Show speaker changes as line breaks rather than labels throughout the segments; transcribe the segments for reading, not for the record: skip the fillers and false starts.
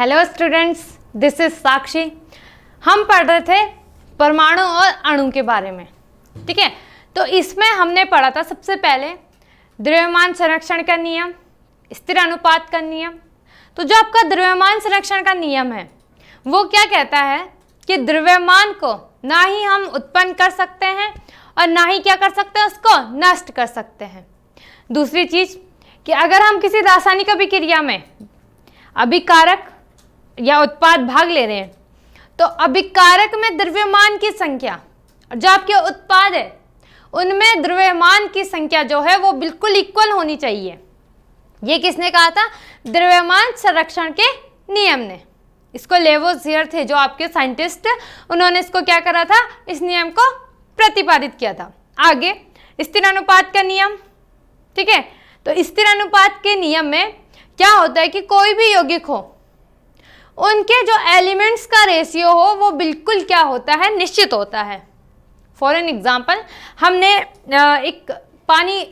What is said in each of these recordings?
Hello students, this is साक्षी। हम पढ़ रहे थे परमाणु और अणु के बारे में, ठीक है। तो इसमें हमने पढ़ा था सबसे पहले द्रव्यमान संरक्षण का नियम, स्थिर अनुपात का नियम। तो जो आपका द्रव्यमान संरक्षण का नियम है वो क्या कहता है कि द्रव्यमान को ना ही हम उत्पन्न कर सकते हैं और ना ही क्या कर सकते हैं, उसको नष्ट कर सकते हैं। दूसरी चीज कि अगर हम किसी रासायनिक अभिक्रिया में अभिकारक या उत्पाद भाग ले रहे हैं तो अभिकारक में द्रव्यमान की संख्या और जो आपके उत्पाद है उनमें द्रव्यमान की संख्या जो है वो बिल्कुल इक्वल होनी चाहिए। ये किसने कहा था? द्रव्यमान संरक्षण के नियम ने। इसको लेवोसियर थे जो आपके साइंटिस्ट, उन्होंने इसको क्या करा था, इस नियम को प्रतिपादित किया था। आगे स्थिर अनुपात का नियम, ठीक है। तो स्थिर अनुपात के नियम में क्या होता है कि कोई भी यौगिक हो उनके जो एलिमेंट्स का रेशियो हो वो बिल्कुल क्या होता है, निश्चित होता है। फॉर एन एग्जाम्पल, हमने एक पानी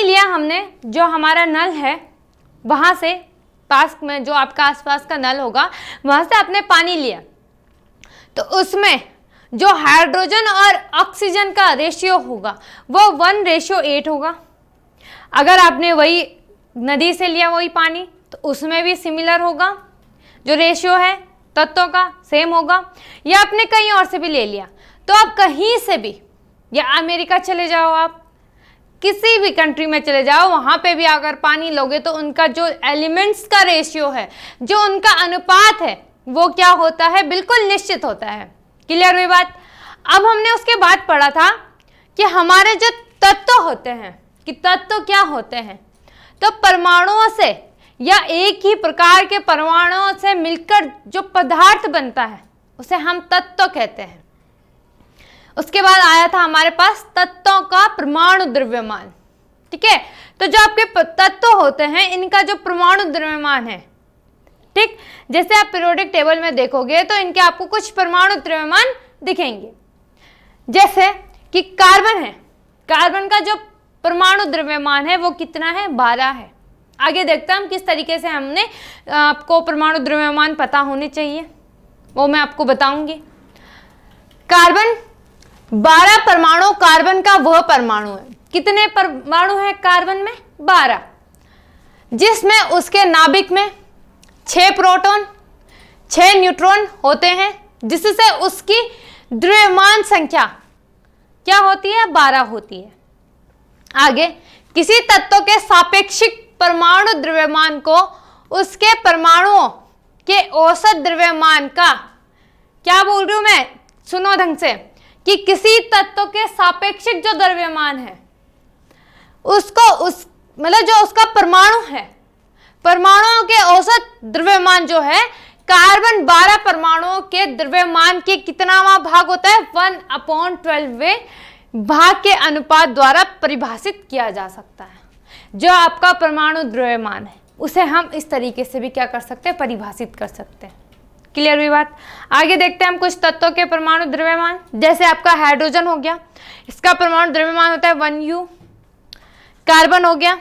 लिया हमने, जो हमारा नल है वहाँ से पास में जो आपका आसपास का नल होगा वहाँ से आपने पानी लिया, तो उसमें जो हाइड्रोजन और ऑक्सीजन का रेशियो होगा वो 1:8 होगा। अगर आपने वही नदी से लिया वही पानी तो उसमें भी सिमिलर होगा, जो रेशियो है तत्वों का सेम होगा। या आपने कहीं और से भी ले लिया, तो आप कहीं से भी, या अमेरिका चले जाओ, आप किसी भी कंट्री में चले जाओ, वहाँ पे भी अगर पानी लोगे तो उनका जो एलिमेंट्स का रेशियो है, जो उनका अनुपात है, वो क्या होता है, बिल्कुल निश्चित होता है। क्लियर हुई बात? अब हमने उसके बाद पढ़ा था कि हमारे जो तत्व होते हैं कि तत्व क्या होते हैं, तो परमाणुओं से या एक ही प्रकार के परमाणुओं से मिलकर जो पदार्थ बनता है उसे हम तत्व कहते हैं। उसके बाद आया था हमारे पास तत्वों का परमाणु द्रव्यमान, ठीक है। तो जो आपके तत्व होते हैं इनका जो परमाणु द्रव्यमान है, ठीक, जैसे आप पीरियोडिक टेबल में देखोगे तो इनके आपको कुछ परमाणु द्रव्यमान दिखेंगे। जैसे कि कार्बन है, कार्बन का जो परमाणु द्रव्यमान है वो कितना है, 12 है। आगे देखते हैं हम किस तरीके से हमने आपको परमाणु द्रव्यमान पता होने चाहिए, वो मैं आपको बताऊंगी। कार्बन 12 परमाणु, कार्बन का वह परमाणु है, कितने परमाणु है कार्बन में, 12, जिसमें उसके नाभिक में 6 प्रोटॉन 6 न्यूट्रॉन होते हैं, जिससे उसकी द्रव्यमान संख्या क्या होती है, 12 होती है। आगे किसी तत्व के सापेक्षिक परमाणु द्रव्यमान को उसके परमाणुओं के औसत द्रव्यमान का, क्या बोल रही हूं मैं, सुनो ढंग से, कि किसी तत्व के सापेक्षिक जो द्रव्यमान है उसको मतलब जो उसका परमाणु है, परमाणुओं के औसत द्रव्यमान जो है, कार्बन 12 परमाणुओं के द्रव्यमान के कितनावा भाग होता है, 1/12 भाग के अनुपात द्वारा परिभाषित किया जा सकता है। जो आपका परमाणु द्रव्यमान है उसे हम इस तरीके से भी क्या कर सकते हैं, परिभाषित कर सकते हैं। क्लियर हुई बात? आगे देखते हैं हम कुछ तत्वों के परमाणु द्रव्यमान। जैसे आपका हाइड्रोजन हो गया, इसका परमाणु द्रव्यमान होता है 1U, कार्बन हो गया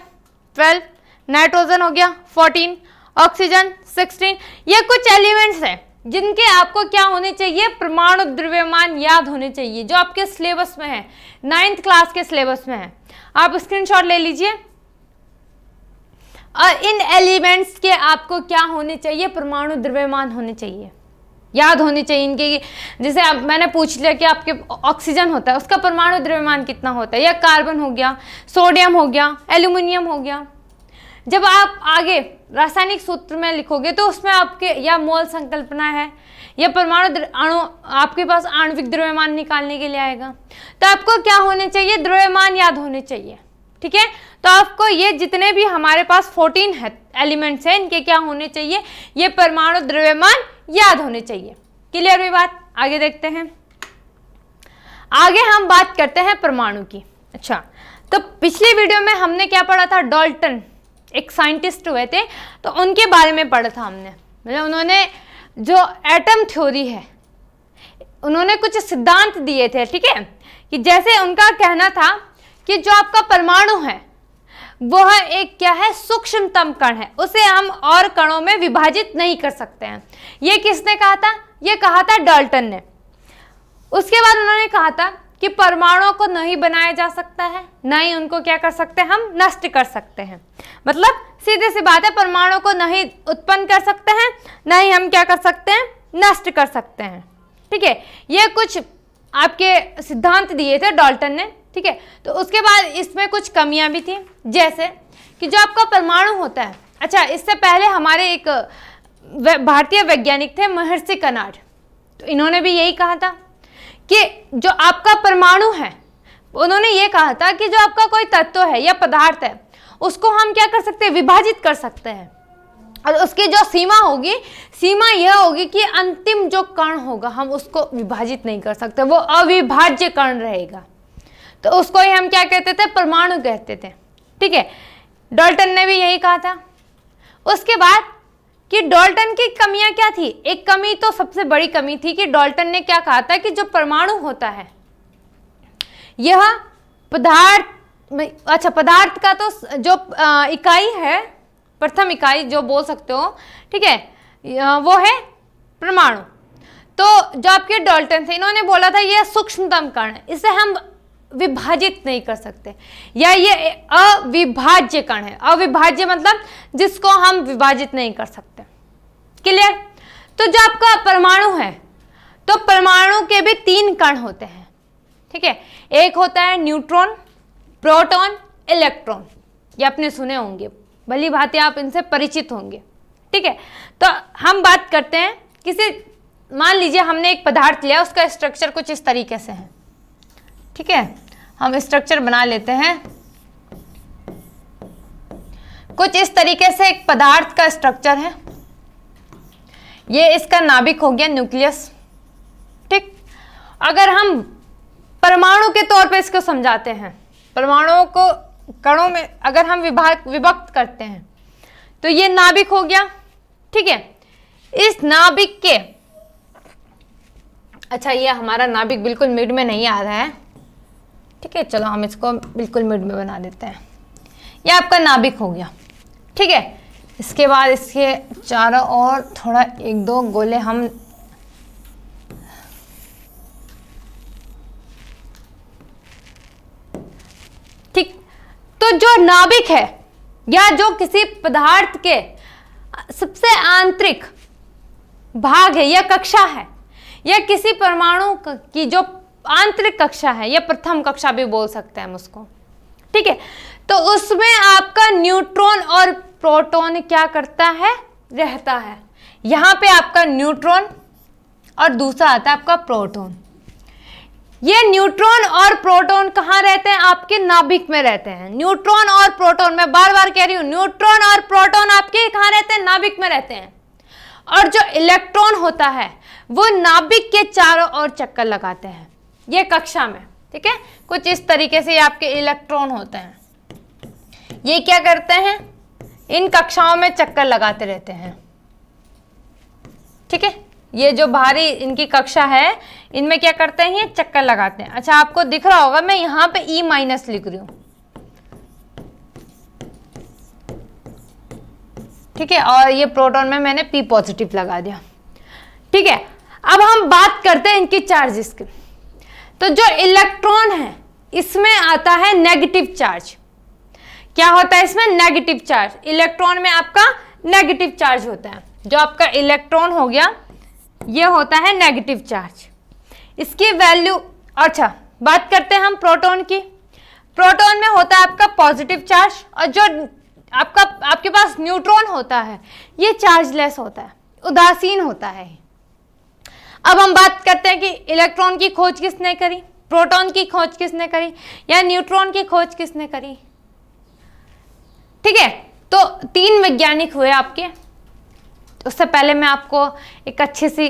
12, नाइट्रोजन हो गया 14, ऑक्सीजन 16। ये कुछ एलिमेंट्स हैं जिनके आपको क्या होने चाहिए, परमाणु द्रव्यमान याद होने चाहिए, जो आपके सिलेबस में है, 9th क्लास के सिलेबस में है। आप स्क्रीनशॉट ले लीजिए। और इन एलिमेंट्स के आपको क्या होने चाहिए, परमाणु द्रव्यमान होने चाहिए, याद होने चाहिए इनके। जैसे आप, मैंने पूछ लिया कि आपके ऑक्सीजन होता है, उसका परमाणु द्रव्यमान कितना होता है, या कार्बन हो गया, सोडियम हो गया, एल्यूमिनियम हो गया। जब आप आगे रासायनिक सूत्र में लिखोगे तो उसमें आपके या मोल संकल्पना है या परमाणु अणु, आपके पास आणविक द्रव्यमान निकालने के लिए आएगा, तो आपको क्या होने चाहिए, द्रव्यमान याद होने चाहिए, ठीक है। तो आपको ये जितने भी हमारे पास 14 है एलिमेंट्स हैं, इनके क्या होने चाहिए, ये परमाणु द्रव्यमान याद होने चाहिए। क्लियर हुई बात? आगे देखते हैं। आगे हम बात करते हैं परमाणु की। अच्छा, तो पिछली वीडियो में हमने क्या पढ़ा था, डाल्टन एक साइंटिस्ट हुए थे, तो उनके बारे में पढ़ा था हमने। मतलब उन्होंने जो एटम थ्योरी है, उन्होंने कुछ सिद्धांत दिए थे, ठीक है, कि जैसे उनका कहना था कि जो आपका परमाणु है वह एक क्या है, सूक्ष्मतम कण है, उसे हम और कणों में विभाजित नहीं कर सकते हैं। ये किसने कहा था? ये कहा था डाल्टन ने। उसके बाद उन्होंने कहा था कि परमाणुओं को नहीं बनाया जा सकता है, ना ही उनको क्या कर सकते हैं, हम नष्ट कर सकते हैं। मतलब सीधी सी बात है, परमाणुओं को नहीं उत्पन्न कर सकते हैं, ना ही हम क्या कर सकते हैं, नष्ट कर सकते हैं। ठीक है, ये कुछ आपके सिद्धांत दिए थे डाल्टन ने। ठीक है, तो उसके बाद इसमें कुछ कमियां भी थी, जैसे कि जो आपका परमाणु होता है, अच्छा इससे पहले हमारे एक भारतीय वैज्ञानिक थे महर्षि कर्नाड, तो इन्होंने भी यही कहा था कि जो आपका परमाणु है, उन्होंने ये कहा था कि जो आपका कोई तत्व है या पदार्थ है, उसको हम क्या कर सकते हैं, विभाजित कर सकते हैं। और उसकी जो सीमा होगी, सीमा यह होगी कि अंतिम जो कण होगा हम उसको विभाजित नहीं कर सकते, वो अविभाज्य कण रहेगा। तो उसको ही हम क्या कहते थे, परमाणु कहते थे। ठीक है, डाल्टन ने भी यही कहा था। उसके बाद कि डाल्टन की कमियां क्या थी, एक कमी तो सबसे बड़ी कमी थी कि डाल्टन ने क्या कहा था कि जो परमाणु होता है यह पदार्थ, अच्छा पदार्थ का तो जो इकाई है, प्रथम इकाई जो बोल सकते हो, ठीक है, वो है परमाणु। तो जो आपके डाल्टन थे, इन्होंने बोला था यह सूक्ष्मतम कण है, इसे हम विभाजित नहीं कर सकते, या ये अविभाज्य कण है। अविभाज्य मतलब जिसको हम विभाजित नहीं कर सकते। क्लियर? तो जो आपका परमाणु है, तो परमाणु के भी 3 कण होते हैं। ठीक है, एक होता है न्यूट्रॉन, प्रोटॉन, इलेक्ट्रॉन। ये आपने सुने होंगे, भली भांति आप इनसे परिचित होंगे। ठीक है, तो हम बात करते हैं किसी, मान लीजिए हमने एक पदार्थ लिया, उसका स्ट्रक्चर कुछ इस तरीके से है। ठीक है, हम स्ट्रक्चर बना लेते हैं कुछ इस तरीके से। एक पदार्थ का स्ट्रक्चर है, ये इसका नाभिक हो गया, न्यूक्लियस। ठीक, अगर हम परमाणु के तौर पे इसको समझाते हैं, परमाणुओं को कणों में अगर हम विभक्त करते हैं, तो ये नाभिक हो गया। ठीक है, इस नाभिक के, अच्छा ये हमारा नाभिक बिल्कुल मिड में नहीं आ रहा है। ठीक है, चलो हम इसको बिल्कुल मिड में बना देते हैं। ये आपका नाभिक हो गया। ठीक है, इसके बाद इसके चारों ओर थोड़ा 1-2 गोले हम ठीक, तो जो नाभिक है या जो किसी पदार्थ के सबसे आंतरिक भाग है या कक्षा है, या किसी परमाणु की जो आंतरिक कक्षा है, या प्रथम कक्षा भी बोल सकते हैं हम उसको। ठीक है, तो उसमें आपका न्यूट्रॉन और प्रोटॉन क्या करता है, रहता है। यहां पे आपका न्यूट्रॉन और दूसरा आता है आपका प्रोटॉन। ये न्यूट्रॉन और प्रोटॉन कहाँ रहते हैं, आपके नाभिक में रहते हैं। न्यूट्रॉन और प्रोटॉन, मैं बार बार कह रही हूं, न्यूट्रॉन और प्रोटॉन आपके कहाँ रहते हैं, नाभिक में रहते हैं। और जो इलेक्ट्रॉन होता है वो नाभिक के चारों ओर चक्कर लगाते हैं, ये कक्षा में। ठीक है, कुछ इस तरीके से आपके इलेक्ट्रॉन होते हैं, ये क्या करते हैं, इन कक्षाओं में चक्कर लगाते रहते हैं। ठीक है, ये जो बाहरी इनकी कक्षा है, इनमें क्या करते हैं, ये चक्कर लगाते हैं। अच्छा आपको दिख रहा होगा, मैं यहां पे E- लिख रही हूं। ठीक है, और ये प्रोटॉन में मैंने P+ लगा दिया। ठीक है, अब हम बात करते हैं इनकी चार्जेस की। तो जो इलेक्ट्रॉन है इसमें आता है नेगेटिव चार्ज। क्या होता है इसमें, नेगेटिव चार्ज। इलेक्ट्रॉन में आपका नेगेटिव चार्ज होता है। जो आपका इलेक्ट्रॉन हो गया, ये होता है नेगेटिव चार्ज। इसकी वैल्यू, अच्छा बात करते हैं हम प्रोटॉन की। प्रोटॉन में होता है आपका पॉजिटिव चार्ज, और जो आपके पास न्यूट्रॉन होता है ये चार्जलेस होता है, उदासीन होता है। अब हम बात करते हैं कि इलेक्ट्रॉन की खोज किसने करी, प्रोटॉन की खोज किसने करी, या न्यूट्रॉन की खोज किसने करी। ठीक है, तो 3 वैज्ञानिक हुए आपके। उससे पहले मैं आपको एक अच्छी सी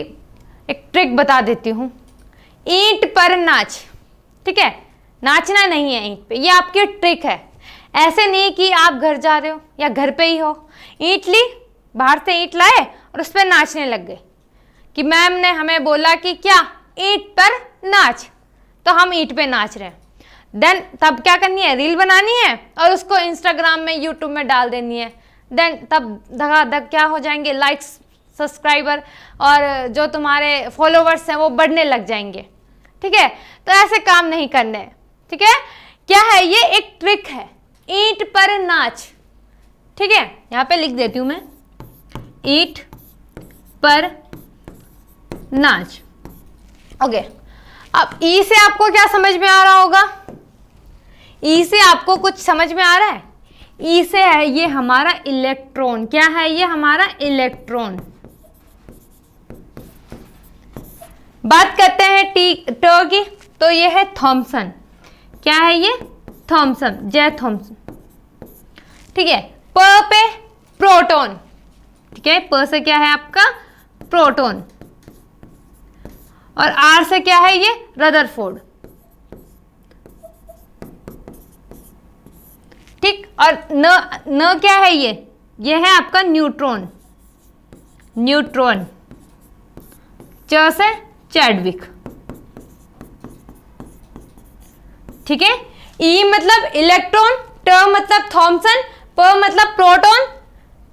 एक ट्रिक बता देती हूँ। ईंट पर नाच। ठीक है, नाचना नहीं है ईंट पे, ये आपकी ट्रिक है। ऐसे नहीं कि आप घर जा रहे हो या घर पे ही हो, ईंट ली, बाहर से ईंट लाए और उस पर नाचने लग गए कि मैम ने हमें बोला कि क्या ईंट पर नाच, तो हम ईंट पे नाच रहे हैं। देन तब क्या करनी है, रील बनानी है और उसको इंस्टाग्राम में, यूट्यूब में डाल देनी है। देन तब धगाधग क्या हो जाएंगे, लाइक्स, सब्सक्राइबर और जो तुम्हारे फॉलोवर्स हैं वो बढ़ने लग जाएंगे। ठीक है, तो ऐसे काम नहीं करने। ठीक है, क्या है ये, एक ट्रिक है, ईंट पर नाच। ठीक है, यहाँ पे लिख देती हूं मैं, ईंट पर नाच। ओके, अब ई से आपको क्या समझ में आ रहा होगा, ई से आपको कुछ समझ में आ रहा है? ई से है ये हमारा इलेक्ट्रॉन। क्या है ये, हमारा इलेक्ट्रॉन। बात करते हैं ट की, तो ये है थॉमसन। क्या है ये, थॉमसन, जय थॉमसन। ठीक है, प पे प्रोटॉन। ठीक है, प से क्या है आपका, प्रोटॉन, और आर से क्या है ये, रदरफोर्ड। ठीक, और न क्या है ये है आपका न्यूट्रॉन, न्यूट्रॉन। च से चैडविक। ठीक है, ई मतलब इलेक्ट्रॉन, ट मतलब थॉमसन, प मतलब प्रोटॉन,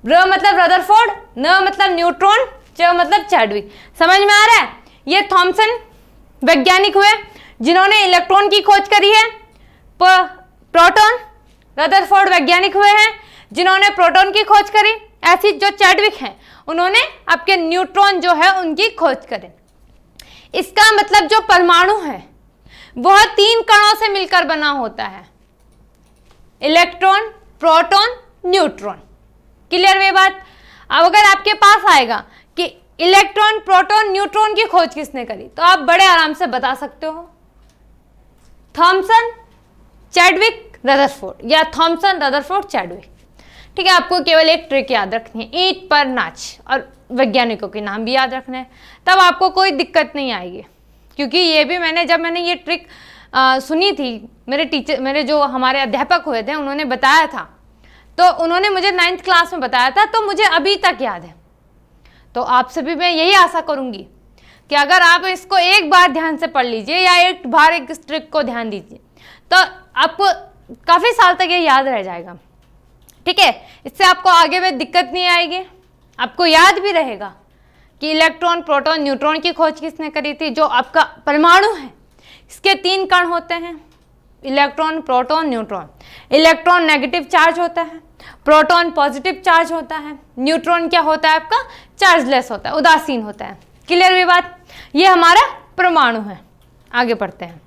र मतलब रदरफोर्ड, न मतलब न्यूट्रॉन, च मतलब चैडविक। समझ में आ रहा है? ये थॉमसन वैज्ञानिक हुए जिन्होंने इलेक्ट्रॉन की खोज करी है, प्रोटॉन, रदरफोर्ड वैज्ञानिक हुए हैं जिन्होंने प्रोटॉन की खोज करी। ऐसी जो चैडविक हैं उन्होंने आपके न्यूट्रॉन जो है उनकी खोज करी। इसका मतलब जो परमाणु है वह 3 कणों से मिलकर बना होता है, electron, proton, neutron. Clear way बात? अब अगर आपके पास आएगा कि इलेक्ट्रॉन, प्रोटॉन, न्यूट्रॉन की खोज किसने करी, तो आप बड़े आराम से बता सकते हो, थॉमसन, चैडविक, रदरफोर्ड, या थॉमसन, रदरफोर्ड, चैडविक। ठीक है, आपको केवल एक ट्रिक याद रखनी है, ईंट पर नाच, और वैज्ञानिकों के नाम भी याद रखने हैं, तब आपको कोई दिक्कत नहीं आएगी। क्योंकि ये भी जब मैंने ये ट्रिक सुनी थी, मेरे जो हमारे अध्यापक हुए थे उन्होंने बताया था, तो उन्होंने मुझे 9th क्लास में बताया था, तो मुझे अभी तक याद है। तो आपसे भी मैं यही आशा करूंगी कि अगर आप इसको एक बार ध्यान से पढ़ लीजिए या एक बार इस ट्रिक को ध्यान दीजिए, तो आपको काफ़ी साल तक ये याद रह जाएगा। ठीक है, इससे आपको आगे में दिक्कत नहीं आएगी, आपको याद भी रहेगा कि इलेक्ट्रॉन, प्रोटॉन, न्यूट्रॉन की खोज किसने करी थी। जो आपका परमाणु है इसके 3 कण होते हैं, electron, proton, neutron. Electron negative charge होता है, प्रोटॉन पॉजिटिव चार्ज होता है, न्यूट्रॉन क्या होता है आपका, चार्जलेस होता है, उदासीन होता है। क्लियर हुई बात? ये हमारा परमाणु है। आगे बढ़ते हैं।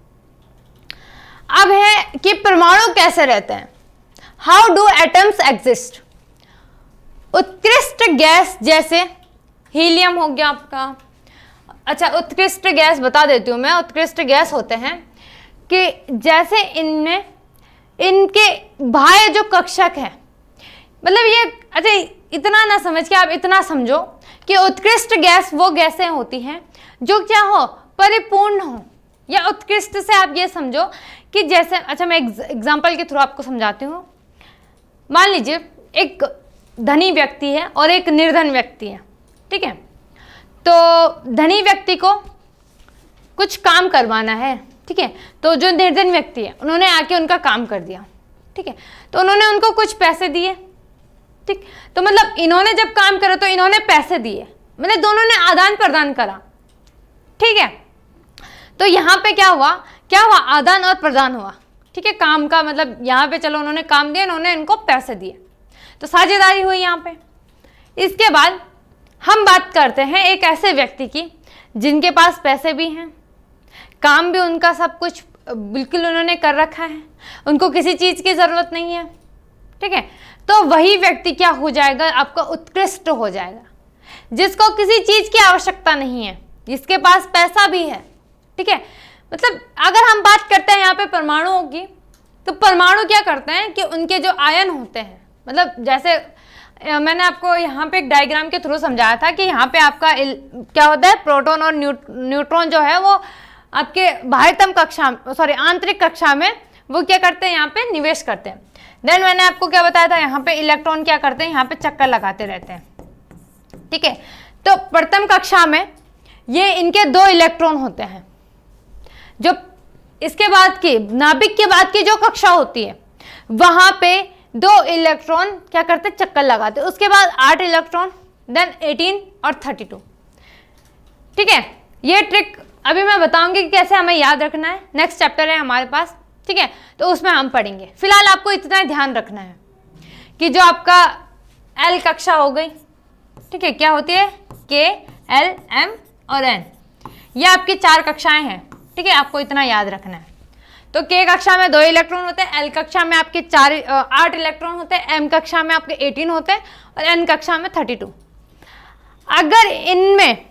अब है कि परमाणु कैसे रहते हैं, हाउ डू एटम्स एग्जिस्ट। उत्कृष्ट गैस जैसे हीलियम हो गया आपका। अच्छा, उत्कृष्ट गैस बता देती हूँ मैं। उत्कृष्ट गैस होते हैं कि जैसे इनमें इनके बाह्य जो कक्षक है, मतलब ये, अच्छा इतना ना समझ के आप इतना समझो कि उत्कृष्ट गैस वो गैसें होती हैं जो क्या हो, परिपूर्ण हो। या उत्कृष्ट से आप ये समझो कि जैसे, अच्छा मैं एग्जाम्पल के थ्रू आपको समझाती हूँ। मान लीजिए एक धनी व्यक्ति है और एक निर्धन व्यक्ति है। ठीक है, तो धनी व्यक्ति को कुछ काम करवाना है। ठीक है, तो जो निर्धन व्यक्ति है उन्होंने आके उनका काम कर दिया। ठीक है, तो उन्होंने उनको कुछ पैसे दिए। ठीक, तो मतलब इन्होंने जब काम करा तो इन्होंने पैसे दिए, मतलब दोनों ने आदान प्रदान करा। ठीक है, तो यहाँ पे क्या हुआ, आदान और प्रदान हुआ। ठीक है, काम का मतलब यहाँ पे चलो उन्होंने काम दिया, उन्होंने इनको पैसे दिए, तो साझेदारी हुई यहाँ पे। इसके बाद हम बात करते हैं एक ऐसे व्यक्ति की जिनके पास पैसे भी हैं, काम भी उनका सब कुछ बिल्कुल उन्होंने कर रखा है, उनको किसी चीज़ की ज़रूरत नहीं है। ठीक है, तो वही व्यक्ति क्या हो जाएगा, आपका उत्कृष्ट हो जाएगा, जिसको किसी चीज़ की आवश्यकता नहीं है, जिसके पास पैसा भी है। ठीक है, मतलब अगर हम बात करते हैं यहाँ पे परमाणुओं की, तो परमाणु क्या करते हैं कि उनके जो आयन होते हैं, मतलब जैसे मैंने आपको यहाँ पे एक डायग्राम के थ्रू समझाया था कि यहाँ पे आपका क्या होता है, प्रोटॉन और न्यूट्रॉन जो है वो आपके बाह्यतम कक्षा, सॉरी आंतरिक कक्षा में वो क्या करते हैं, यहाँ पे निवेश करते हैं। देन मैंने आपको क्या बताया था, यहाँ पे इलेक्ट्रॉन क्या करते हैं, यहाँ पे चक्कर लगाते रहते हैं। ठीक है, तो प्रथम कक्षा में ये इनके 2 इलेक्ट्रॉन होते हैं जो इसके बाद की नाभिक के बाद की जो कक्षा होती है वहां पे 2 इलेक्ट्रॉन क्या करते, चक्कर लगाते, उसके बाद 8 इलेक्ट्रॉन, देन 18 और 32। ठीक है, ये ट्रिक अभी मैं बताऊंगी कि कैसे हमें याद रखना है, नेक्स्ट चैप्टर है हमारे पास। ठीक है, तो उसमें हम पढ़ेंगे। फिलहाल आपको इतना ध्यान रखना है कि जो आपका एल कक्षा हो गई, ठीक है, क्या होती है, के, एल, एम और एन, ये आपकी 4 कक्षाएं हैं। ठीक है, आपको इतना याद रखना है। तो के कक्षा में 2 इलेक्ट्रॉन होते हैं, एल कक्षा में आपके 8 इलेक्ट्रॉन होते हैं, एम कक्षा में आपके 18 होते हैं और एन कक्षा में 32। अगर इनमें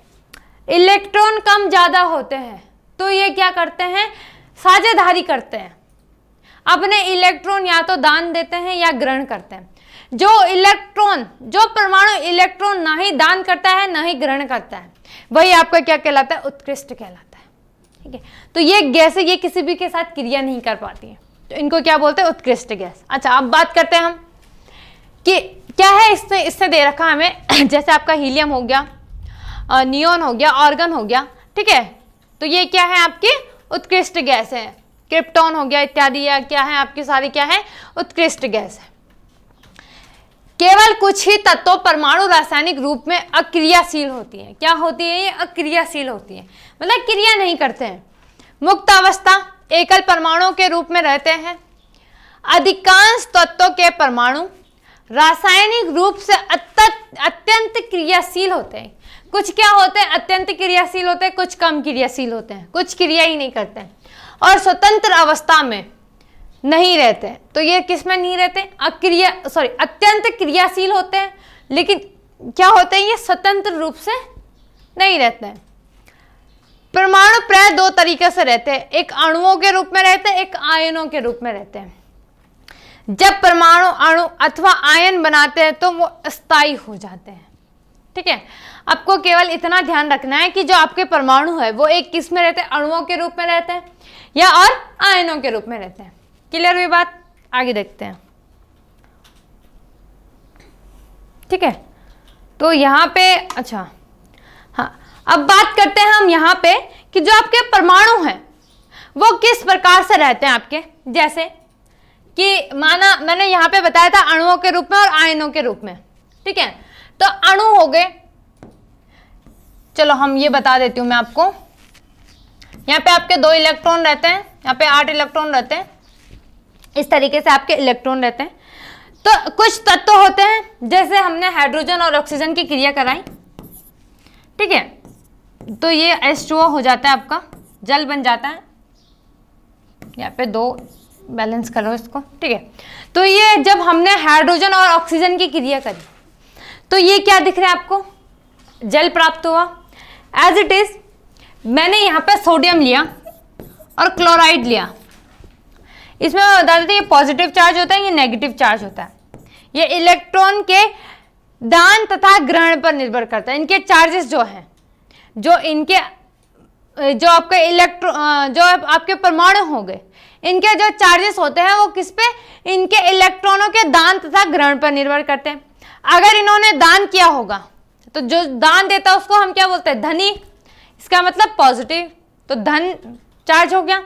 इलेक्ट्रॉन कम ज़्यादा होते हैं तो ये क्या करते हैं, साझेदारी करते हैं, अपने इलेक्ट्रॉन या तो दान देते हैं या ग्रहण करते हैं। जो परमाणु इलेक्ट्रॉन ना ही दान करता है ना ही ग्रहण करता है, वही आपका क्या कहलाता है, उत्कृष्ट कहलाता है। ठीक है, तो ये गैस ये किसी भी के साथ क्रिया नहीं कर पाती है, तो इनको क्या बोलते हैं, उत्कृष्ट गैस। अच्छा, अब बात करते हैं हम कि क्या है इससे दे रखा हमें जैसे आपका हीलियम हो गया, नियोन हो गया, ऑर्गन हो गया। ठीक है, तो ये क्या है, आपकी उत्कृष्ट गैस है। क्रिप्टॉन हो गया इत्यादि, या क्या है आपकी सारी क्या है, उत्कृष्ट गैस है। केवल कुछ ही तत्व परमाणु रासायनिक रूप में अक्रियाशील होती है। क्या होती है ये, अक्रियाशील होती है, मतलब क्रिया नहीं करते हैं। मुक्त अवस्था एकल परमाणु के रूप में रहते हैं। अधिकांश तत्वों के परमाणु रासायनिक रूप से अत्यंत क्रियाशील होते हैं। कुछ क्या होते हैं, अत्यंत क्रियाशील होते हैं, कुछ कम क्रियाशील होते हैं, कुछ क्रिया ही नहीं करते हैं और स्वतंत्र अवस्था में नहीं रहते हैं। तो ये किस में नहीं रहते, अत्यंत क्रियाशील होते हैं, लेकिन क्या होते हैं, ये स्वतंत्र रूप से नहीं रहते हैं। परमाणु प्राय 2 तरीके से रहते हैं, एक अणुओं के रूप में रहते हैं, एक आयनों के रूप में रहते हैं। जब परमाणु अणु अथवा आयन बनाते हैं तो वो स्थायी हो जाते हैं। ठीक है, आपको केवल इतना ध्यान रखना है कि जो आपके परमाणु है वो एक किस में रहते हैं, अणुओं के रूप में रहते हैं या और आयनों के रूप में रहते हैं। क्लियर हुई बात, आगे देखते हैं। ठीक है, तो यहाँ पे अच्छा, हाँ, अब बात करते हैं हम यहाँ पे कि जो आपके परमाणु हैं वो किस प्रकार से रहते हैं आपके। जैसे कि माना मैंने यहाँ पे बताया था अणुओं के रूप में और आयनों के रूप में। ठीक है, तो अणु हो गए, चलो हम ये बता देती हूँ मैं आपको। यहाँ पे आपके 2 इलेक्ट्रॉन रहते हैं, यहाँ पे 8 इलेक्ट्रॉन रहते हैं, इस तरीके से आपके इलेक्ट्रॉन रहते हैं। तो कुछ तत्व होते हैं, जैसे हमने हाइड्रोजन और ऑक्सीजन की क्रिया कराई। ठीक है, तो ये H2O हो जाता है, आपका जल बन जाता है। यहाँ पे 2 बैलेंस करो इसको। ठीक है, तो ये जब हमने हाइड्रोजन और ऑक्सीजन की क्रिया करी तो ये क्या दिख रहा है आपको, जल प्राप्त हुआ। एज इट इज मैंने यहाँ पे सोडियम लिया और क्लोराइड लिया। इसमें मैं बता देती हूँ, ये पॉजिटिव चार्ज होता है, ये नेगेटिव चार्ज होता है। ये इलेक्ट्रॉन के दान तथा ग्रहण पर निर्भर करता है। इनके चार्जेस जो हैं, जो आपके परमाणु हो गए, इनके जो चार्जेस होते हैं वो किस पे, इनके इलेक्ट्रॉनों के दान तथा ग्रहण पर निर्भर करते हैं। अगर इन्होंने दान किया होगा तो जो दान देता है उसको हम क्या बोलते हैं, धनी, इसका मतलब पॉजिटिव, तो धन चार्ज हो गया।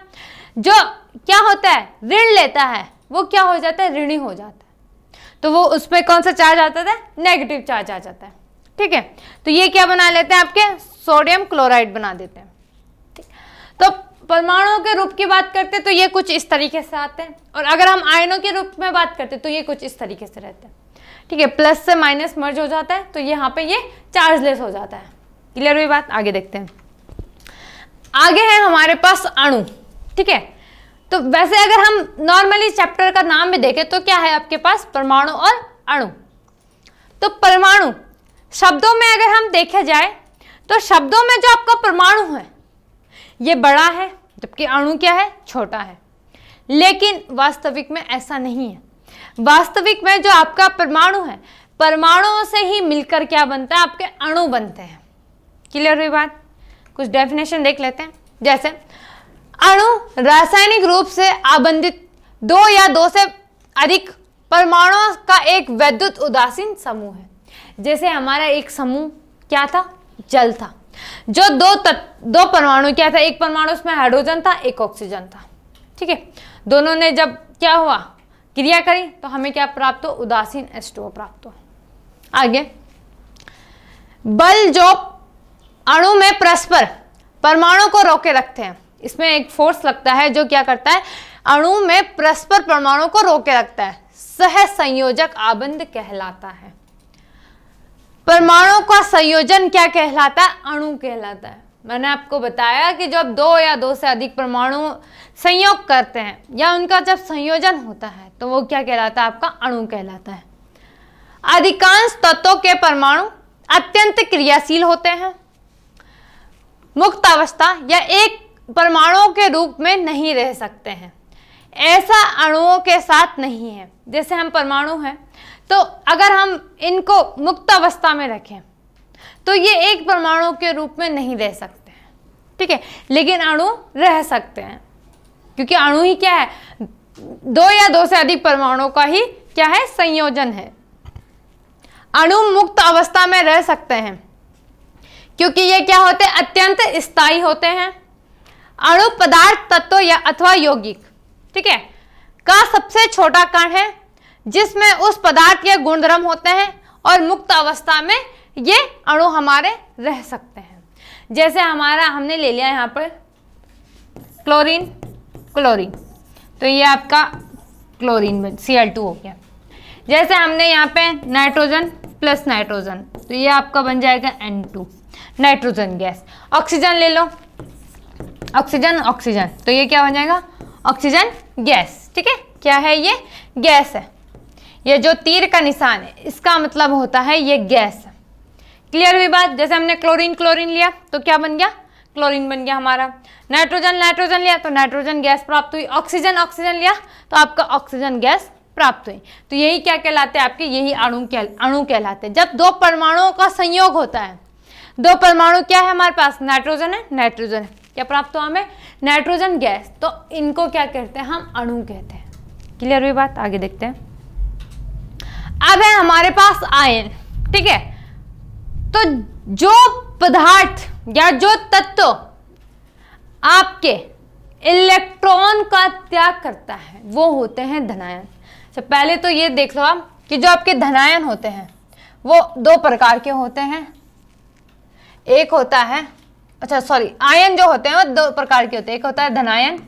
जो क्या होता है, ऋण लेता है, वो क्या हो जाता है, ऋणी हो जाता है, तो वो उसमें कौन सा चार्ज आता है, नेगेटिव चार्ज आ जाता है। ठीक है, तो ये क्या बना लेते हैं, आपके सोडियम क्लोराइड बना देते हैं। ठीक, तो परमाणुओं के रूप की बात करते हैं तो ये कुछ इस तरीके से आते हैं, और अगर हम आयनों के रूप में बात करते हैं तो ये कुछ इस तरीके से रहते हैं। ठीक है, प्लस से माइनस मर्ज हो जाता है, तो यहाँ पे ये चार्जलेस हो जाता है। क्लियर हुई बात, आगे देखते हैं। आगे है हमारे पास अणु। ठीक है, तो वैसे अगर हम नॉर्मली चैप्टर का नाम भी देखें तो क्या है आपके पास, परमाणु और अणु। तो परमाणु शब्दों में अगर हम देखे जाए तो शब्दों में जो आपका परमाणु है ये बड़ा है, जबकि अणु क्या है, छोटा है। लेकिन वास्तविक में ऐसा नहीं है। वास्तविक में जो आपका परमाणु है, परमाणुओं से ही मिलकर क्या बनता है, आपके अणु बनते हैं। क्लियर हुई बात, कुछ डेफिनेशन देख लेते हैं। जैसे अणु रासायनिक रूप से आबंधित 2 या 2 से अधिक परमाणुओं का एक वैद्युत उदासीन समूह है। जैसे हमारा एक समूह क्या था, जल था, जो दो परमाणु क्या था, एक परमाणु उसमें हाइड्रोजन था, एक ऑक्सीजन था। ठीक है, दोनों ने जब क्या हुआ, क्रिया करी, तो हमें क्या प्राप्त हो, उदासीन H2O प्राप्त हो। आगे, बल जो अणु में परस्पर परमाणु को रोके रखते हैं, इसमें एक फोर्स लगता है जो क्या करता है, अणु में परस्पर परमाणु को रोके रखता है, सहसंयोजक आबंध कहलाता है। परमाणु का संयोजन क्या कहलाता है, अणु कहलाता है। मैंने आपको बताया कि जब दो या दो से अधिक परमाणु संयोग करते हैं या उनका जब संयोजन होता है तो वो क्या कहलाता है, आपका अणु कहलाता है। अधिकांश तत्वों के परमाणु अत्यंत क्रियाशील होते हैं, मुक्त अवस्था या एक परमाणुओं के रूप में नहीं रह सकते हैं। ऐसा अणुओं के साथ नहीं है। जैसे हम परमाणु हैं तो अगर हम इनको मुक्त अवस्था में रखें तो ये एक परमाणु के रूप में नहीं रह सकते हैं, ठीक है, लेकिन अणु रह सकते हैं, क्योंकि अणु ही क्या है, दो या दो से अधिक परमाणुओं का ही क्या है, संयोजन है। अणु मुक्त अवस्था में रह सकते हैं क्योंकि ये क्या होते हैं, अत्यंत स्थायी होते हैं। अणु पदार्थ, तत्व या अथवा यौगिक, ठीक है, का सबसे छोटा कण है जिसमें उस पदार्थ के गुणधर्म होते हैं और मुक्त अवस्था में ये अणु हमारे रह सकते हैं। जैसे हमने ले लिया यहाँ पर क्लोरीन, क्लोरीन, तो ये आपका क्लोरीन Cl2 हो गया। जैसे हमने यहाँ पे नाइट्रोजन प्लस नाइट्रोजन, तो ये आपका बन जाएगा N2, नाइट्रोजन गैस। ऑक्सीजन ले लो, ऑक्सीजन, ऑक्सीजन, तो ये क्या बन जाएगा, ऑक्सीजन गैस, ठीक है, क्या है, ये गैस है। ये जो तीर का निशान है इसका मतलब होता है ये गैस है। क्लियर हुई बात। जैसे हमने क्लोरीन, क्लोरीन लिया तो क्या बन गया, क्लोरीन बन गया हमारा। नाइट्रोजन, नाइट्रोजन लिया तो नाइट्रोजन गैस प्राप्त हुई। ऑक्सीजन, ऑक्सीजन लिया तो आपका ऑक्सीजन गैस प्राप्त हुई। तो यही क्या कहलाते हैं, आपके यही अणु कहलाते हैं। जब दो परमाणुओं का संयोग होता है, दो परमाणु क्या है हमारे पास, नाइट्रोजन है, नाइट्रोजन है, क्या प्राप्त हुआ हमें, नाइट्रोजन गैस, तो इनको क्या कहते हैं, हम अणु कहते हैं। क्लियर हुई बात। आगे देखते हैं। अब है हमारे पास आयन, ठीक है, तो जो पदार्थ या जो तत्व आपके इलेक्ट्रॉन का त्याग करता है वो होते हैं धनायन। तो पहले तो ये देख लो आप कि जो आपके धनायन होते हैं वो दो प्रकार के होते हैं। एक होता है, अच्छा सॉरी, आयन जो होते हैं वो दो प्रकार के होते हैं। एक होता है धनायन,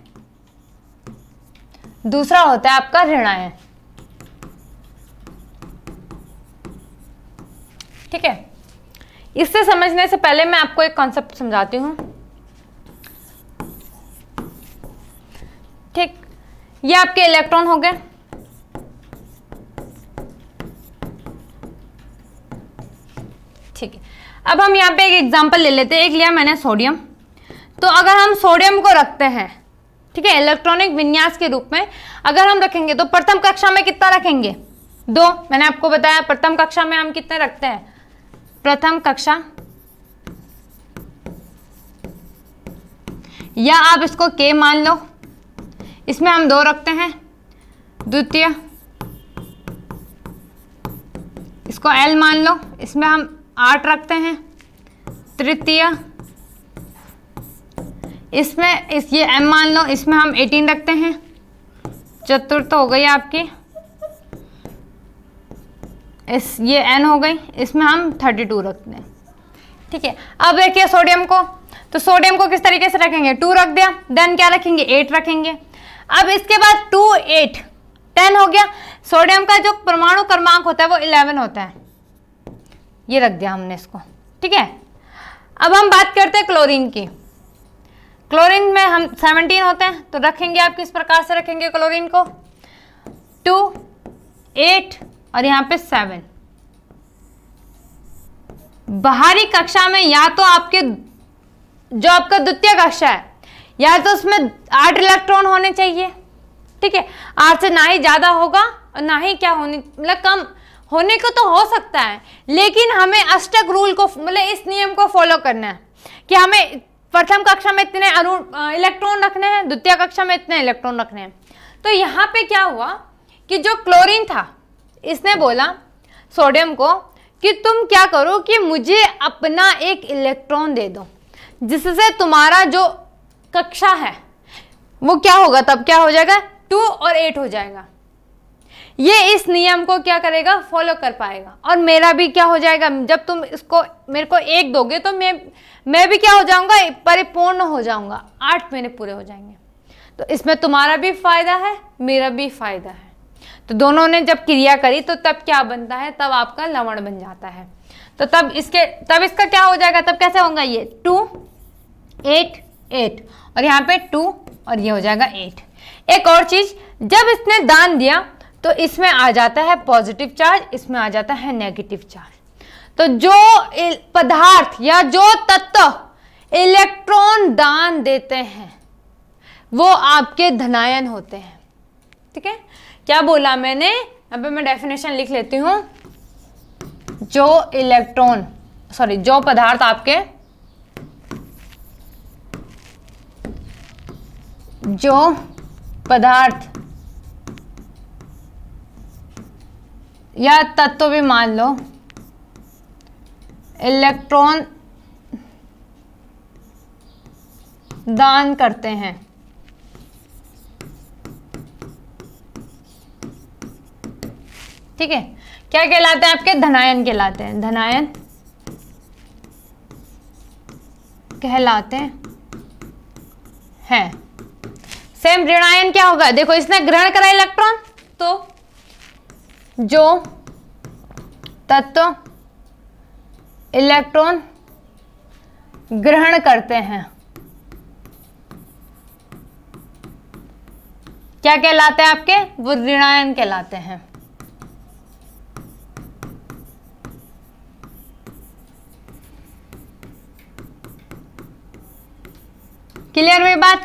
दूसरा होता है आपका ऋणायन, ठीक है। इससे समझने से पहले मैं आपको एक कॉन्सेप्ट समझाती हूं, ठीक। ये आपके इलेक्ट्रॉन हो गए, ठीक है। अब हम यहाँ पे एक एग्जांपल ले लेते हैं। एक लिया मैंने सोडियम, तो अगर हम सोडियम को रखते हैं, ठीक है, इलेक्ट्रॉनिक विन्यास के रूप में अगर हम रखेंगे तो प्रथम कक्षा में कितना रखेंगे, 2। मैंने आपको बताया प्रथम कक्षा में हम कितने रखते हैं, प्रथम कक्षा, या आप इसको K मान लो, इसमें हम 2 रखते हैं। द्वितीय, इसको L मान लो, इसमें हम 8 रखते हैं। तृतीय, इसमें ये M मान लो, इसमें हम 18 रखते हैं। चतुर्थ हो गई आपकी, ये N हो गई, इसमें हम 32 रखते हैं, ठीक है। अब देखिए सोडियम को, तो सोडियम को किस तरीके से रखेंगे, 2 रख दिया, देन क्या रखेंगे, 8 रखेंगे। अब इसके बाद 2, 8, 10 हो गया। सोडियम का जो परमाणु क्रमांक होता है वो 11 होता है, ये रख दिया हमने इसको, ठीक है। अब हम बात करते हैं क्लोरीन की। क्लोरीन में हम 17 होते हैं, तो रखेंगे आप किस प्रकार से रखेंगे क्लोरीन को, 2, 8 और यहाँ पे 7। बाहरी कक्षा में या तो आपके जो आपका द्वितीय कक्षा है या तो उसमें 8 इलेक्ट्रॉन होने चाहिए, ठीक है। 8 से ना ही ज्यादा होगा और ना ही क्या होने, मतलब कम होने को तो हो सकता है, लेकिन हमें अष्टक रूल को, मतलब इस नियम को फॉलो करना है कि हमें प्रथम कक्षा में इतने इलेक्ट्रॉन रखने हैं, द्वितीय कक्षा में इतने इलेक्ट्रॉन रखने हैं। तो यहाँ पे क्या हुआ कि जो क्लोरीन था इसने बोला सोडियम को कि तुम क्या करो कि मुझे अपना एक इलेक्ट्रॉन दे दो, जिससे तुम्हारा जो कक्षा है वो क्या होगा, तब क्या हो जाएगा 2 और 8 हो जाएगा। ये इस नियम को क्या करेगा, फॉलो कर पाएगा। और मेरा भी क्या हो जाएगा, जब तुम इसको मेरे को 1 दोगे तो मैं भी क्या हो जाऊंगा, परिपूर्ण हो जाऊंगा, 8 महीने पूरे हो जाएंगे। तो इसमें तुम्हारा भी फायदा है, मेरा भी फायदा है। तो दोनों ने जब क्रिया करी तो तब क्या बनता है, तब आपका लवण बन जाता है। तो तब इसका क्या हो जाएगा, तब कैसे होगा, ये 2 8 8 और यहाँ पे 2 और ये हो जाएगा 8। एक और चीज, जब इसने दान दिया तो इसमें आ जाता है पॉजिटिव चार्ज, इसमें आ जाता है नेगेटिव चार्ज। तो जो पदार्थ या जो तत्व इलेक्ट्रॉन दान देते हैं वो आपके धनायन होते हैं। ठीक है, क्या बोला मैंने, अब मैं डेफिनेशन लिख लेती हूं। जो पदार्थ आपके, जो पदार्थ या तत्व भी मान लो इलेक्ट्रॉन दान करते हैं, ठीक है, क्या कहलाते हैं आपके, धनायन कहलाते हैं, धनायन कहलाते हैं। सेम ऋणायन क्या होगा, देखो इसने ग्रहण करा इलेक्ट्रॉन, तो जो तत्व इलेक्ट्रॉन ग्रहण करते हैं क्या कहलाते हैं आपके, वो ऋणायन कहलाते हैं। क्लियर हुई बात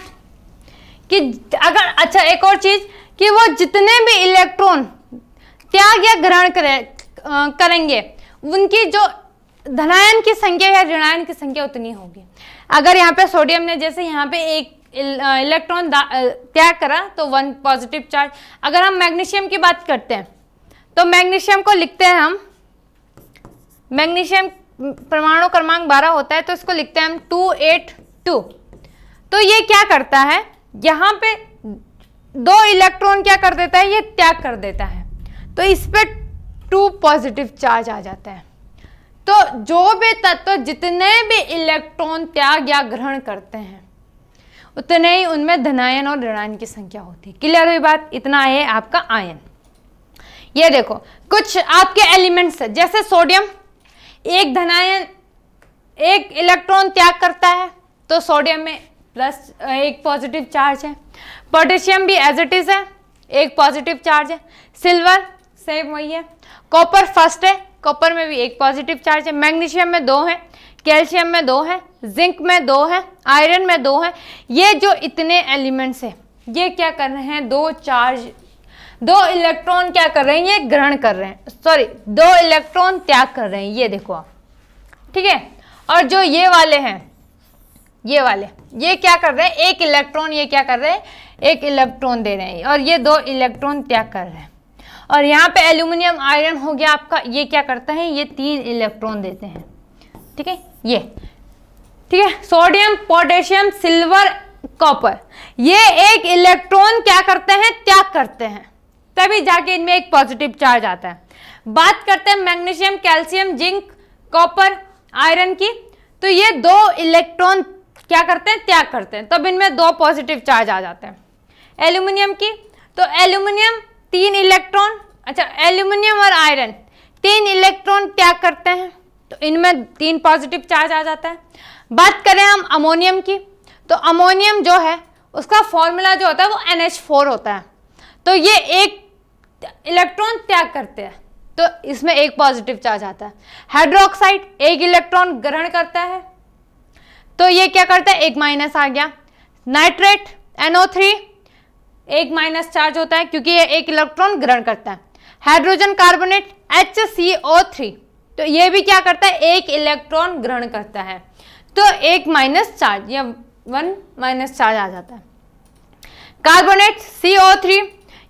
कि अगर, अच्छा एक और चीज कि वो जितने भी इलेक्ट्रॉन त्याग या ग्रहण करेंगे उनकी जो धनायन की संख्या या ऋणायन की संख्या उतनी होगी। अगर यहाँ पे सोडियम ने जैसे यहाँ पे एक इलेक्ट्रॉन त्याग करा तो 1 पॉजिटिव चार्ज। अगर हम मैग्नीशियम की बात करते हैं तो मैग्नीशियम को लिखते हैं हम, मैग्नीशियम परमाणु क्रमांक 12 होता है तो इसको लिखते हैं हम 282। तो ये क्या करता है, यहाँ पे 2 इलेक्ट्रॉन क्या कर देता है, ये त्याग कर देता है, तो इस पे 2 पॉजिटिव चार्ज आ जाता है। तो जो भी तत्व जितने भी इलेक्ट्रॉन त्याग या ग्रहण करते हैं उतने ही उनमें धनायन और ऋणायन की संख्या होती है। क्लियर हुई बात, इतना है आपका आयन। ये देखो कुछ आपके एलिमेंट्स है, जैसे सोडियम एक धनायन, एक इलेक्ट्रॉन त्याग करता है तो सोडियम में प्लस 1 पॉजिटिव चार्ज है। पोटेशियम भी एज इट इज है, 1 पॉजिटिव चार्ज है। सिल्वर सेम वही है। कॉपर फर्स्ट है, कॉपर में भी 1 पॉजिटिव चार्ज है। मैग्नीशियम में 2 है, कैल्शियम में 2 है, जिंक में 2 है, आयरन में 2 है। ये जो इतने एलिमेंट्स है ये क्या कर रहे हैं, 2 इलेक्ट्रॉन क्या कर रहे हैं, ये ग्रहण कर रहे हैं, सॉरी 2 इलेक्ट्रॉन त्याग कर रहे हैं, ये देखो आप, ठीक है। और जो ये वाले हैं, ये वाले ये क्या कर रहे हैं, 1 इलेक्ट्रॉन, ये क्या कर रहे हैं, 1 इलेक्ट्रॉन दे रहे हैं, और ये 2 इलेक्ट्रॉन त्याग कर रहे हैं। और यहाँ पे एल्यूमिनियम आयरन हो गया आपका, ये क्या करता है, ये 3 इलेक्ट्रॉन देते हैं, ठीक है, ये ठीक है। सोडियम, पोटेशियम, सिल्वर, कॉपर, ये 1 इलेक्ट्रॉन क्या करते हैं, त्याग करते हैं, तभी जाके इनमें 1 पॉजिटिव चार्ज आता है। बात करते हैं magnesium, calcium, zinc, copper, iron की, तो ये 2 इलेक्ट्रॉन क्या करते हैं, त्याग करते हैं, तब इनमें 2 पॉजिटिव चार्ज आ जाते हैं। एल्यूमिनियम की, तो एल्यूमिनियम 3 इलेक्ट्रॉन, अच्छा एल्यूमिनियम और आयरन 3 इलेक्ट्रॉन त्याग करते हैं, तो इनमें 3 पॉजिटिव चार्ज आ जाता है। बात करें हम अमोनियम की, तो अमोनियम जो है उसका फॉर्मूला जो होता है वो NH4 होता है, तो ये 1 इलेक्ट्रॉन त्याग करते हैं, तो इसमें 1 पॉजिटिव चार्ज आता है। हाइड्रोक्साइड 1 इलेक्ट्रॉन ग्रहण करता है, तो ये क्या करता है, 1 माइनस आ गया। नाइट्रेट NO3 1 माइनस चार्ज होता है क्योंकि ये 1 इलेक्ट्रॉन ग्रहण करता है। हाइड्रोजन कार्बोनेट HCO3, तो ये भी क्या करता है, 1 इलेक्ट्रॉन ग्रहण करता है, तो 1 माइनस चार्ज या 1 माइनस चार्ज आ जाता है। कार्बोनेट CO3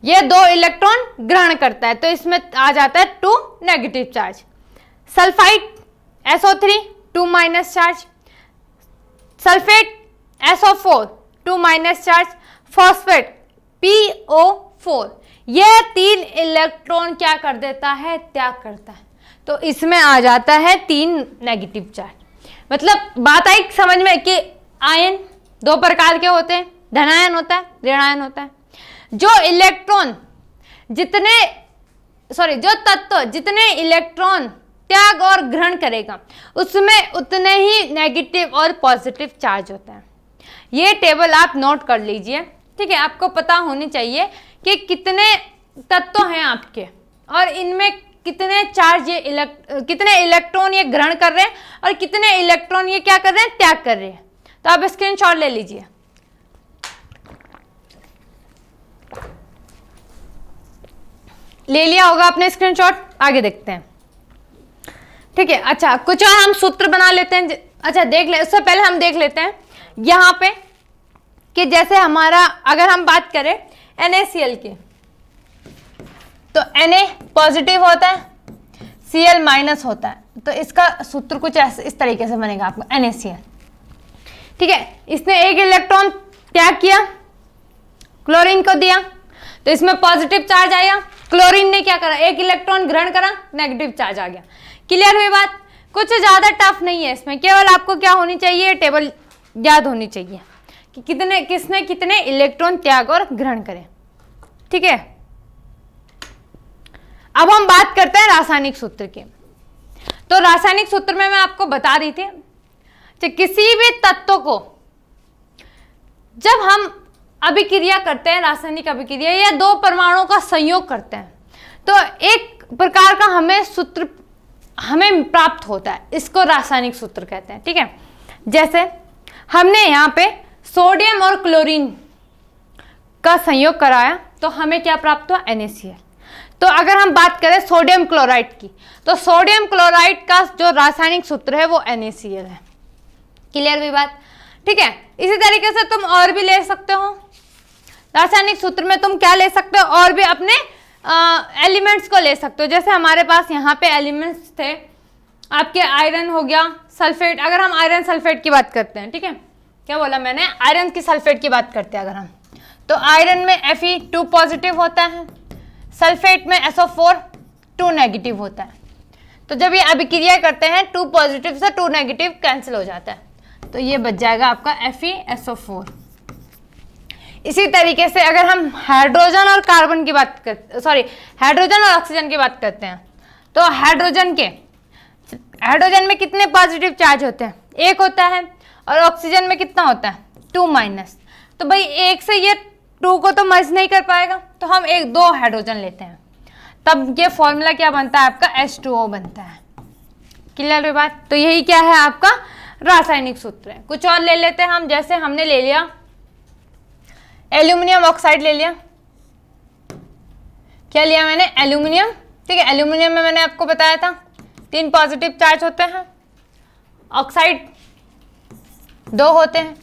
ये 2 इलेक्ट्रॉन ग्रहण करता है, तो इसमें आ जाता है 2 negative charge. Sulphide SO3 2 minus charge, sulphate SO4 2 minus charge, phosphate PO4, यह 3 इलेक्ट्रॉन क्या कर देता है, त्याग करता है। तो इसमें आ जाता है 3 नेगेटिव चार्ज। मतलब बात आई समझ में कि आयन 2 प्रकार के होते हैं, धनायन होता है, ऋणायन होता है। जो तत्व जितने इलेक्ट्रॉन त्याग और ग्रहण करेगा उसमें उतने ही नेगेटिव और पॉजिटिव चार्ज होता है। ये टेबल आप नोट कर लीजिए, ठीक है। आपको पता होनी चाहिए कि कितने तत्व हैं आपके और इनमें कितने चार्ज कितने इलेक्ट्रॉन ये ग्रहण कर रहे हैं और कितने इलेक्ट्रॉन ये क्या कर रहे हैं, त्याग कर रहे हैं। तो आप स्क्रीनशॉट ले लीजिए। ले लिया होगा आपने स्क्रीनशॉट, आगे देखते हैं, ठीक है। अच्छा, कुछ और हम सूत्र बना लेते हैं। अच्छा देख ले, उससे पहले हम देख लेते हैं यहाँ पे कि जैसे हमारा अगर हम बात करें NaCl की, तो Na पॉजिटिव होता है, Cl माइनस होता है। तो इसका सूत्र कुछ ऐसे इस तरीके से बनेगा आपको NaCl, ठीक है। इसने एक इलेक्ट्रॉन त्याग किया, क्लोरीन को दिया, तो इसमें पॉजिटिव चार्ज आया। क्लोरीन ने क्या करा, एक इलेक्ट्रॉन ग्रहण करा, नेगेटिव चार्ज आ गया। क्लियर हुई बात? कुछ ज्यादा टफ नहीं है इसमें, केवल आपको क्या होनी चाहिए, टेबल याद होनी चाहिए कि किसने कितने इलेक्ट्रॉन त्याग और ग्रहण करें, ठीक है। अब हम बात करते हैं रासायनिक सूत्र की। तो रासायनिक सूत्र में मैं आपको बता रही थी कि किसी भी तत्व को जब हम अभिक्रिया करते हैं, रासायनिक अभिक्रिया या 2 परमाणुओं का संयोग करते हैं, तो एक प्रकार का हमें सूत्र प्राप्त होता है, इसको रासायनिक सूत्र कहते हैं, ठीक है। जैसे हमने यहाँ पे सोडियम और क्लोरीन का संयोग कराया तो हमें क्या प्राप्त हुआ, NaCl। तो अगर हम बात करें सोडियम क्लोराइड की, तो सोडियम क्लोराइड का जो रासायनिक सूत्र है वो NaCl है। क्लियर हुई बात? ठीक है। इसी तरीके से तुम और भी ले सकते हो रासायनिक सूत्र में, तुम क्या ले सकते हो, और भी अपने एलिमेंट्स को ले सकते हो। जैसे हमारे पास यहाँ पे एलिमेंट्स थे आपके, आयरन हो गया, सल्फेट। अगर हम आयरन सल्फेट की बात करते हैं, ठीक है, क्या बोला मैंने, आयरन की सल्फेट की बात करते हैं अगर हम, तो आयरन में Fe2 पॉजिटिव होता है, सल्फेट में SO4 2 नेगेटिव होता है। तो जब ये अभिक्रिया करते हैं 2 पॉजिटिव से 2 नेगेटिव कैंसिल हो जाता है, तो ये बच जाएगा आपका FeSO4। इसी तरीके से अगर हम हाइड्रोजन और कार्बन की बात करते, हाइड्रोजन और ऑक्सीजन की बात करते हैं, तो हाइड्रोजन में कितने पॉजिटिव चार्ज होते हैं, 1 होता है, और ऑक्सीजन में कितना होता है, 2 माइनस। तो भाई 1 से ये 2 को तो मर्ज नहीं कर पाएगा, तो हम 2 हाइड्रोजन लेते हैं, तब ये फॉर्मूला क्या बनता है आपका, H2O बनता है। क्लियर हुई बात? तो यही क्या है आपका रासायनिक सूत्र है। कुछ और ले लेते हैं हम, जैसे हमने ले लिया एल्यूमिनियम ऑक्साइड ले लिया। क्या लिया मैंने, एल्यूमिनियम, ठीक है। एल्यूमिनियम में मैंने आपको बताया था 3 पॉजिटिव चार्ज होते हैं, ऑक्साइड 2 होते हैं।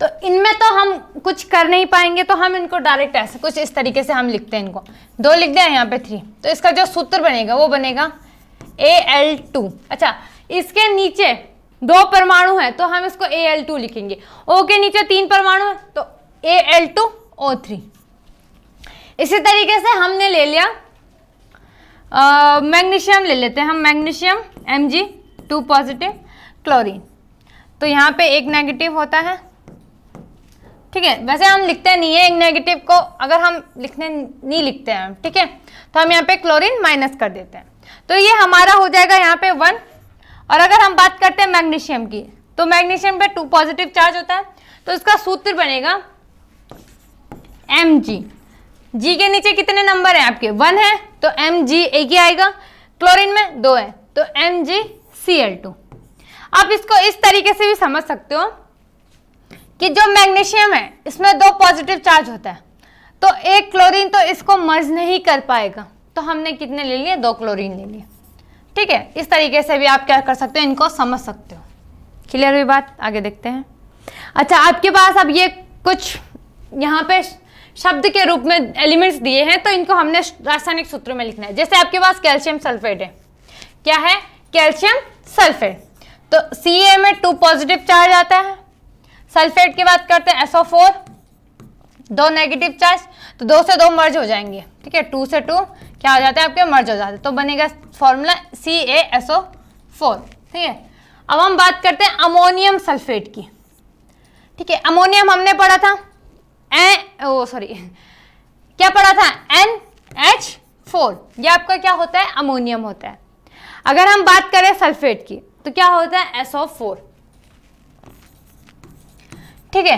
तो इनमें तो हम कुछ कर नहीं पाएंगे, तो हम इनको डायरेक्ट ऐसे कुछ इस तरीके से हम लिखते हैं, इनको 2 लिख दें, यहाँ पे 3। तो इसका जो सूत्र बनेगा वो बनेगा Al2। अच्छा, इसके नीचे 2 परमाणु है तो हम इसको Al2 लिखेंगे। O के नीचे 3 परमाणु है तो Al2O3। इसी तरीके से हमने ले लिया मैग्नीशियम, ले लेते हैं हम मैग्नीशियम Mg2 पॉजिटिव, क्लोरीन। तो यहाँ पे 1 नेगेटिव होता है, ठीक है। वैसे हम लिखते नहीं है 1 नेगेटिव को, अगर हम नहीं लिखते हैं, ठीक है, तो हम यहाँ पे क्लोरीन माइनस कर देते हैं। तो ये हमारा हो जाएगा यहाँ पे 1। और अगर हम बात करते हैं मैग्नीशियम की, तो मैग्नीशियम पे 2 पॉजिटिव चार्ज होता है, तो इसका सूत्र बनेगा Mg। G के नीचे कितने नंबर हैं आपके, 1 है, तो Mg एक ही आएगा। क्लोरीन में 2 है, तो MgCl2। आप इसको इस तरीके से भी समझ सकते हो कि जो मैग्नीशियम है इसमें 2 पॉजिटिव चार्ज होता है, तो 1 क्लोरीन तो इसको मर्ज नहीं कर पाएगा, तो हमने कितने ले लिए, 2 क्लोरीन ले लिए, ठीक है। इस तरीके से भी आप क्या कर सकते हो, इनको समझ सकते हो। क्लियर हुई बात? आगे देखते हैं। अच्छा, आपके पास अब ये कुछ यहाँ पे शब्द के रूप में एलिमेंट्स दिए हैं, तो इनको हमने रासायनिक सूत्र में लिखना है। जैसे आपके पास कैल्शियम सल्फेट है, क्या है, कैल्शियम सल्फेट, तो Ca में 2 पॉजिटिव चार्ज आता है। सल्फेट की बात करते हैं SO4, 2 नेगेटिव चार्ज, तो 2 से 2 मर्ज हो जाएंगे, ठीक है, 2 से 2 क्या हो जाता है आपके, मर्ज हो जाते हैं, तो बनेगा फॉर्मूला CaSO4, ठीक है। अब हम बात करते हैं अमोनियम सल्फेट की, ठीक है। अमोनियम हमने पढ़ा था क्या पढ़ा था, NH4, ये आपका क्या होता है, अमोनियम होता है। अगर हम बात करें सल्फेट की तो क्या होता है, SO4, ठीक है।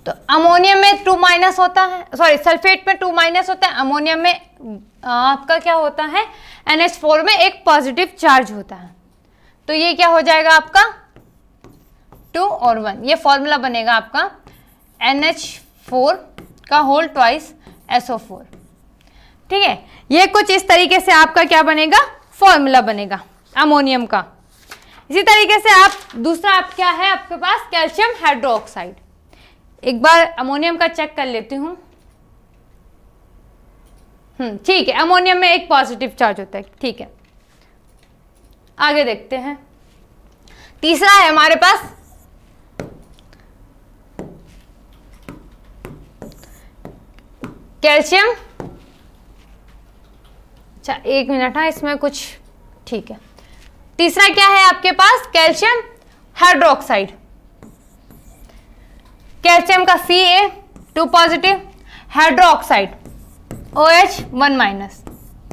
तो अमोनियम में 2- होता है, सॉरी सल्फेट में 2- होता है, अमोनियम में आपका क्या होता है, NH4 में एक पॉजिटिव चार्ज होता है, तो ये क्या हो जाएगा आपका 2 और 1, ये फॉर्मूला बनेगा आपका NH4 का होल ट्वाइस SO4, ठीक है। ये कुछ इस तरीके से आपका क्या बनेगा, फॉर्मूला बनेगा अमोनियम का। इसी तरीके से आप दूसरा आप क्या है आपके पास, कैल्शियम हाइड्रोक्साइड। एक बार अमोनियम का चेक कर लेती हूँ, ठीक है, अमोनियम में एक पॉजिटिव चार्ज होता है, ठीक है। आगे देखते हैं, तीसरा है हमारे पास कैल्शियम, अच्छा 1 मिनट, हाँ इसमें कुछ, ठीक है। तीसरा क्या है आपके पास, कैल्शियम हाइड्रोक्साइड। कैल्शियम का Ca 2 positive, hydroxide OH 1-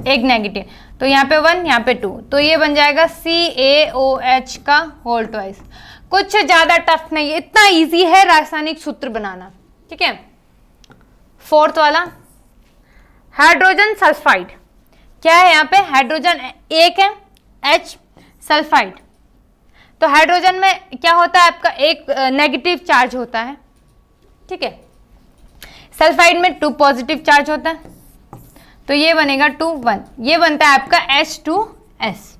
1 negative, तो यहाँ पे 1 यहाँ पे 2, तो ये बन जाएगा CaOH का होल ट्वाइस। कुछ ज्यादा टफ नहीं है, इतना इजी है रासायनिक सूत्र बनाना, ठीक है। फोर्थ वाला हाइड्रोजन सल्फाइड, क्या है यहाँ पे, हाइड्रोजन एक है, H सल्फाइड, तो हाइड्रोजन में क्या होता है आपका एक नेगेटिव चार्ज होता है, ठीक है। सल्फाइड में 2 पॉजिटिव चार्ज होता है, तो ये बनेगा 2 1, ये बनता है आपका H2S।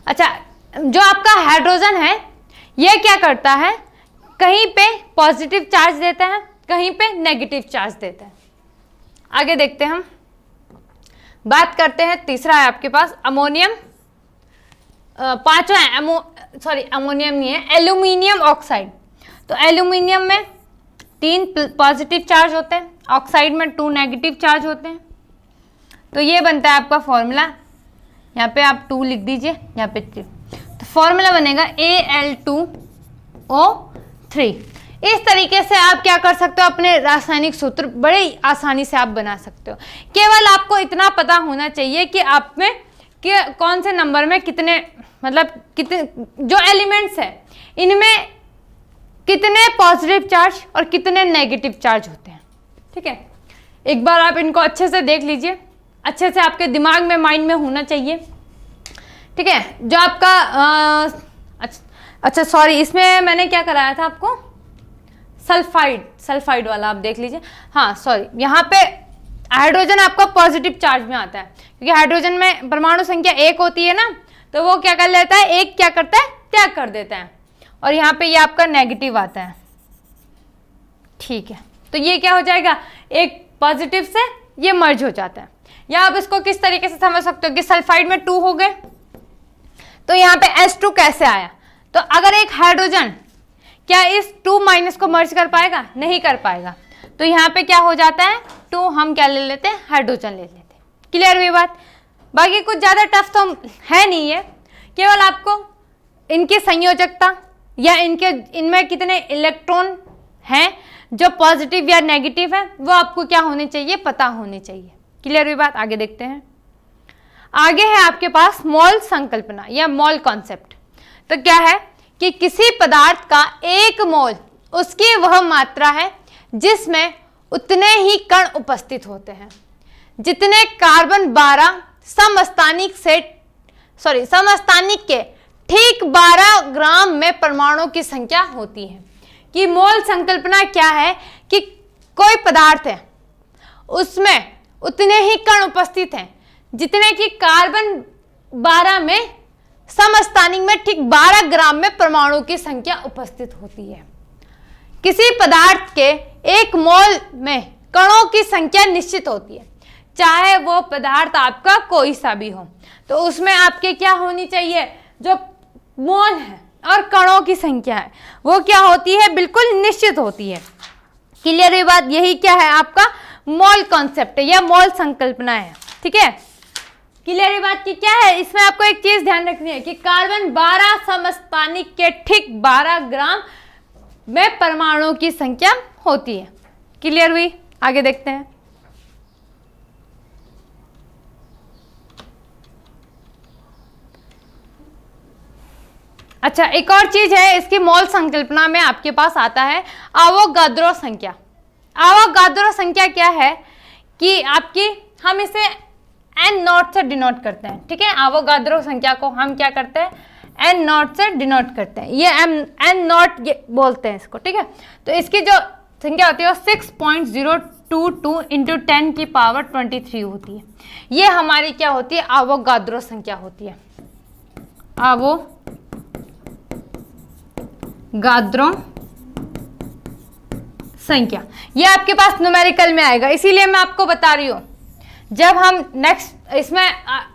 अच्छा, जो आपका हाइड्रोजन है ये क्या करता है, कहीं पे पॉजिटिव चार्ज देता है, कहीं पे नेगेटिव चार्ज देता है। आगे देखते हैं, हम बात करते हैं, तीसरा है आपके पास अमोनियम, पांचवा है अमोनियम नहीं है, एल्यूमिनियम ऑक्साइड। तो एल्यूमिनियम में 3 पॉजिटिव चार्ज होते हैं, ऑक्साइड में 2 नेगेटिव चार्ज होते हैं, तो ये बनता है आपका फॉर्मूला, यहाँ पे आप 2 लिख दीजिए, यहाँ पे 3, तो फॉर्मूला बनेगा Al2O3। इस तरीके से आप क्या कर सकते हो, अपने रासायनिक सूत्र बड़े आसानी से आप बना सकते हो। केवल आपको इतना पता होना चाहिए कि आप में कि कौन से नंबर में कितने, मतलब कितने जो एलिमेंट्स है इनमें कितने पॉजिटिव चार्ज और कितने नेगेटिव चार्ज होते हैं, ठीक है। एक बार आप इनको अच्छे से देख लीजिए, अच्छे से आपके दिमाग में, माइंड में होना चाहिए, ठीक है। जो आपका अच्छा सॉरी, इसमें मैंने क्या कराया था आपको, सल्फाइड वाला आप देख लीजिए, हाँ सॉरी, यहाँ पे हाइड्रोजन आपका पॉजिटिव चार्ज में आता है, क्योंकि हाइड्रोजन में परमाणु संख्या 1 होती है ना, तो वो क्या कर लेता है, एक क्या करता है, त्याग कर देता है, और यहाँ पे ये आपका नेगेटिव आता है, ठीक है। तो ये क्या हो जाएगा, एक पॉजिटिव से ये मर्ज हो जाता है। या आप इसको किस तरीके से समझ सकते हो कि सल्फाइड में 2 हो गए, तो यहाँ पे H2 कैसे आया, तो अगर एक हाइड्रोजन क्या इस 2- को मर्ज कर पाएगा, नहीं कर पाएगा, तो यहाँ पे क्या हो जाता है, 2 हम क्या ले लेते हैं, हाइड्रोजन ले लेते हैं। क्लियर हुई बात। बाकी कुछ ज़्यादा टफ तो है नहीं है, केवल आपको इनकी संयोजकता या इनमें कितने इलेक्ट्रॉन हैं जो पॉजिटिव या नेगेटिव है, वो आपको क्या होने चाहिए, पता होने चाहिए। क्लियर हुई बात। आगे देखते हैं, आगे है आपके पास मोल संकल्पना या मोल कॉन्सेप्ट। तो क्या है कि किसी पदार्थ का 1 मोल उसकी वह मात्रा है जिसमें उतने ही कण उपस्थित होते हैं जितने कार्बन 12 समस्थानिक के ठीक 12 ग्राम में परमाणु की संख्या होती है। कि मोल संकल्पना क्या है कि कोई पदार्थ है उसमें उतने ही कण उपस्थित हैं जितने कि कार्बन 12 में समस्थानिक में ठीक 12 ग्राम में परमाणु की संख्या उपस्थित होती है। किसी पदार्थ के 1 मोल में कणों की संख्या निश्चित होती है, चाहे वो पदार्थ आपका कोई सा भी हो। तो उसमें आपके क्या होनी चाहिए, जो मोल है और कणों की संख्या है वो क्या होती है, बिल्कुल निश्चित होती है। क्लियर हुई बात? यही क्या है आपका मोल कॉन्सेप्ट है या मोल संकल्पना है। ठीक है, क्लियर हुई बात की क्या है। इसमें आपको एक चीज ध्यान रखनी है कि कार्बन 12 समस्थानिक के ठीक 12 ग्राम में परमाणुओं की संख्या होती है। क्लियर हुई? आगे देखते हैं। अच्छा, एक और चीज है इसकी मोल संकल्पना में आपके पास आता है आवोगाद्रो संख्या। आवोगाद्रो संख्या क्या है कि आपकी, हम इसे एन नॉट से डिनोट करते हैं। ठीक है, आवोगाद्रो संख्या को हम क्या करते हैं, एन नॉट से डिनोट करते हैं, ये एन नॉट बोलते हैं इसको। ठीक है, तो इसकी जो संख्या होती है वो 6.022 इंटू 10 की पावर 23 होती है। ये हमारी क्या होती है, आवोगाद्रो संख्या होती है। आवोगाद्रो संख्या ये आपके पास न्यूमेरिकल में आएगा, इसीलिए मैं आपको बता रही हूँ। जब हम नेक्स्ट इसमें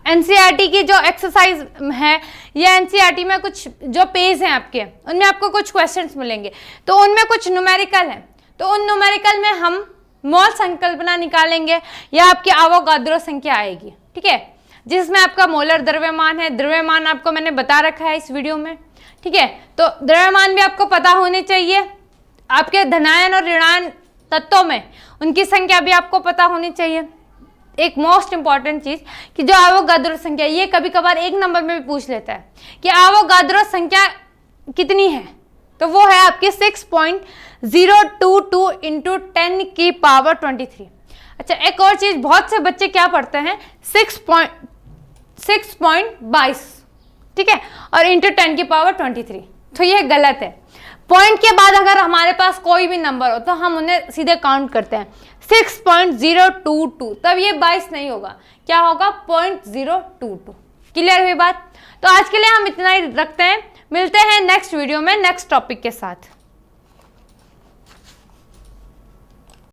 एनसीईआरटी की जो एक्सरसाइज है या एनसीईआरटी में कुछ जो पेज हैं आपके, उनमें आपको कुछ क्वेश्चंस मिलेंगे, तो उनमें कुछ न्यूमेरिकल हैं, तो उन न्यूमेरिकल में हम मोल संकल्पना निकालेंगे या आपकी आवोगाद्रो संख्या आएगी। ठीक है, जिसमें आपका मोलर द्रव्यमान है, द्रव्यमान आपको मैंने बता रखा है इस वीडियो में। ठीक है, तो द्रव्यमान भी आपको पता होनी चाहिए, आपके धनायन और ऋणायन तत्वों में उनकी संख्या भी आपको पता होनी चाहिए। एक मोस्ट इंपॉर्टेंट चीज कि जो आवोगाद्रो संख्या, ये कभी कभार एक नंबर में भी पूछ लेता है कि आवोगाद्रो संख्या कितनी है, तो वो है आपकी 6.022 इंटू 10 की पावर 23। अच्छा, एक और चीज, बहुत से बच्चे क्या पढ़ते हैं 6.22, ठीक है, और इंटू 10 की पावर 23, तो ये गलत है। पॉइंट के बाद अगर हमारे पास कोई भी नंबर हो तो हम उन्हें सीधे काउंट करते हैं 6.022, तब ये 22 नहीं होगा, क्या होगा 0.022। क्लियर हुई बात? तो आज के लिए हम इतना ही रखते हैं, मिलते हैं नेक्स्ट वीडियो में नेक्स्ट टॉपिक के साथ।